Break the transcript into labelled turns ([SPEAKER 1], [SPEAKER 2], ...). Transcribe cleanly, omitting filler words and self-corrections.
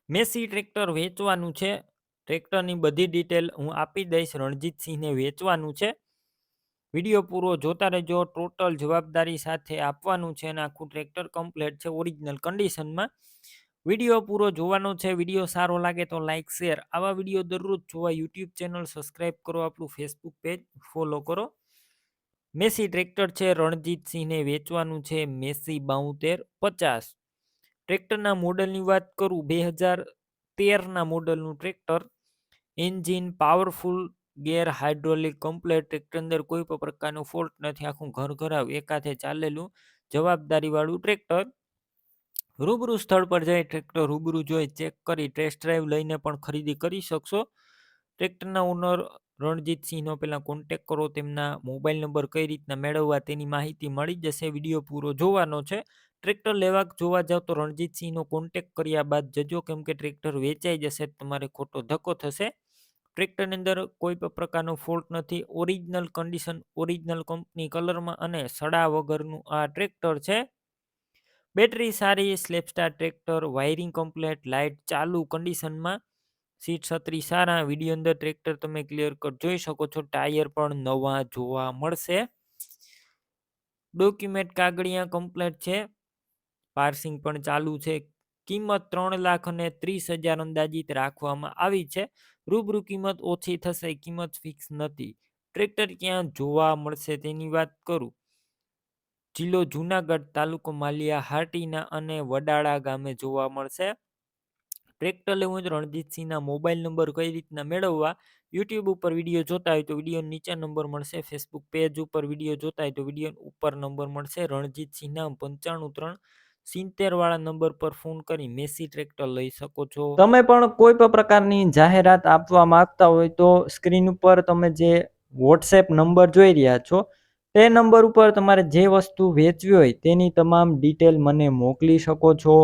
[SPEAKER 1] Massey tractor વેચવાનું છે. ટ્રેક્ટરની બધી ડિટેલ હું આપી દઈશ. રણજીતસિંહને વેચવાનું છે. વિડીયો પૂરો જોતા રહેજો. ટોટલ જવાબદારી સાથે આપવાનું છે અને આખું ટ્રેક્ટર કમ્પ્લીટ છે, ઓરિજિનલ કન્ડિશનમાં. વિડીયો પૂરો જોવાનો છે. વિડીયો સારો લાગે તો લાઇક શેર. આવા વિડીયો દરરોજ જોવા યુટ્યુબ ચેનલ સબસ્ક્રાઈબ કરો, આપણું ફેસબુક પેજ ફોલો કરો. મેસી ટ્રેક્ટર છે, રણજીતસિંહને વેચવાનું છે. મેસી 7250. ટ્રેક્ટરના મોડલની વાત કરું, 2013ના મોડલનું tractor. Engine powerful, gear hydraulic complete. Tractor અંદર કોઈ પણ પ્રકારનો ફોલ્ટ નથી. આખું ઘર ઘરાવ એકાથે ચાલેલું જવાબદારીવાળું ટ્રેક્ટર. રૂબરૂ સ્થળ પર જઈ ટ્રેક્ટર રૂબરૂ જોઈ ચેક કરી ટેસ્ટ ડ્રાઈવ લઈને પણ ખરીદી કરી શકશો. ટ્રેક્ટરના ઓનર રણજીતસિંહનો પહેલાં કોન્ટેક કરો. તેમના મોબાઈલ નંબર કઈ રીતના મેળવવા તેની માહિતી મળી જશે. વિડીયો પૂરો જોવાનો છે. ટ્રેક્ટર લેવા જોવા જાવ તો રણજીતસિંહનો કોન્ટેક કર્યા બાદ જજો, કેમ કે ટ્રેક્ટર વેચાઈ જશે, તમારે ખોટો ધક્કો થશે. ટ્રેક્ટરની અંદર કોઈ પણ પ્રકારનો ફોલ્ટ નથી. ઓરિજિનલ કન્ડિશન, ઓરિજિનલ કંપની કલરમાં અને સડા વગરનું આ ટ્રેક્ટર છે. બેટરી સારી, સ્લેપસ્ટાર ટ્રેક્ટર, વાયરિંગ કમ્પ્લેટ, લાઇટ ચાલુ કન્ડિશનમાં, સીટ છત્રી સારા. વિડીયો અંદર ટ્રેક્ટર તમે ક્લિયર કટ જોઈ શકો છો. ટાયર પણ નવા જોવા મળશે. ડોક્યુમેન્ટ કાગળિયા કમ્પ્લેટ છે. પાર્સિંગ પણ ચાલુ છે. કિંમત 3,30,000 અંદાજિત રાખવામાં આવી છે. રૂબરૂ કિંમત ઓછી થશે, કિંમત ફિક્સ નથી. ટ્રેક્ટર ક્યાં જોવા મળશે તેની વાત કરું. જિલ્લો જુનાગઢ, તાલુકો માલિયા હાટીના અને વડાળા ગામે જોવા મળશે. ટ્રેક્ટર લેવું હોય તો રણજીતસિંહના મોબાઈલ નંબર કઈ રીતના મેળવવા, યુટ્યુબ ઉપર વિડીયો જોતા હોય તો વિડીયો નીચે નંબર મળશે. ફેસબુક પેજ ઉપર વિડીયો જોતા હોય તો વિડીયો ઉપર નંબર મળશે. રણજીતસિંહના 95 3 70 વાળા નંબર પર ફોન કરી મેસી ટ્રેક્ટર લઈ શકો છો. તમે પણ કોઈ પણ પ્રકારની જાહેરાત આપવા માંગતા હોય તો સ્ક્રીન ઉપર તમે જે વોટ્સએપ નંબર જોઈ રહ્યા છો તે નંબર ઉપર તમારે જે વસ્તુ વેચવી હોય તેની તમામ ડિટેલ મને મોકલી શકો છો.